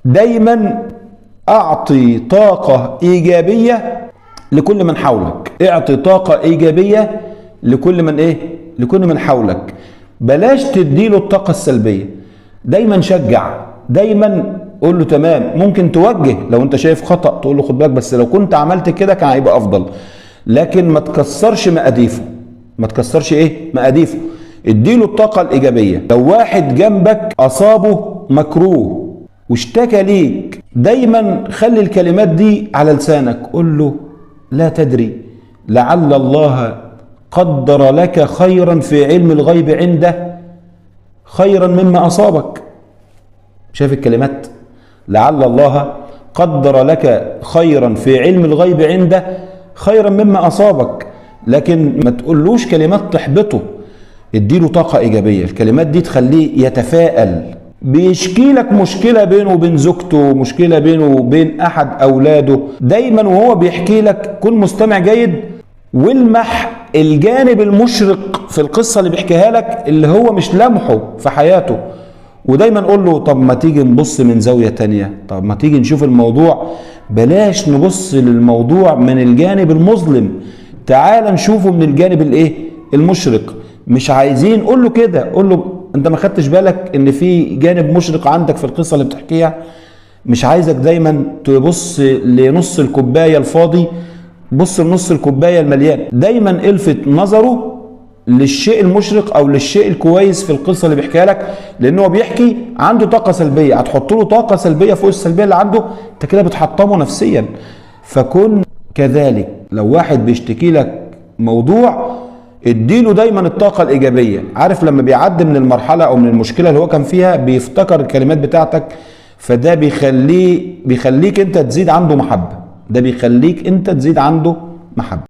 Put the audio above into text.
دايما اعطي طاقة ايجابية لكل من حولك. اعطي طاقة ايجابية لكل من لكل من حولك. بلاش تديله الطاقة السلبية. دايما شجع، دايما قول له تمام. ممكن توجه لو انت شايف خطأ، تقول له خد بالك بس لو كنت عملت كده كان هيبقى افضل. لكن ما تكسرش مقاديفه، ما تكسرش مقاديفه. اديله الطاقة الإيجابية. لو واحد جنبك أصابه مكروه واشتكى ليك، دايما خلي الكلمات دي على لسانك. قل له لا تدري، لعل الله قدر لك خيرا في علم الغيب عنده خيرا مما أصابك. شايف الكلمات؟ لعل الله قدر لك خيرا في علم الغيب عنده خيرا مما أصابك. لكن ما تقولوش كلمات تحبطه. اديله طاقة إيجابية. الكلمات دي تخليه يتفائل. بيشكي لك مشكلة بينه وبين زوجته، مشكلة بينه وبين أحد أولاده، دايما وهو بيحكي لك كن مستمع جيد، والمح الجانب المشرق في القصة اللي بيحكيها لك اللي هو مش لمحه في حياته. ودايما قول له طب ما تيجي نبص من زاوية تانية، طب ما تيجي نشوف الموضوع، بلاش نبص للموضوع من الجانب المظلم، تعال نشوفه من الجانب المشرق. مش عايزين. قول له كده، قول له انت ما خدتش بالك ان في جانب مشرق عندك في القصة اللي بتحكيها؟ مش عايزك دايما تبص لنص الكوباية الفاضي، بص لنص الكوباية المليان. دايما الفت نظره للشيء المشرق او للشيء الكويس في القصة اللي بيحكيها لك، لانه هو بيحكي عنده طاقة سلبية، هتحط له طاقة سلبية فوق السلبية اللي عنده، انت كده بتحطمه نفسيا. فكن كذلك. لو واحد بيشتكي لك موضوع، اديله دايما الطاقة الإيجابية. عارف لما بيعدي من المرحلة أو من المشكلة اللي هو كان فيها بيفتكر الكلمات بتاعتك، فده بيخليك أنت تزيد عنده محبة. ده بيخليك أنت تزيد عنده محبة.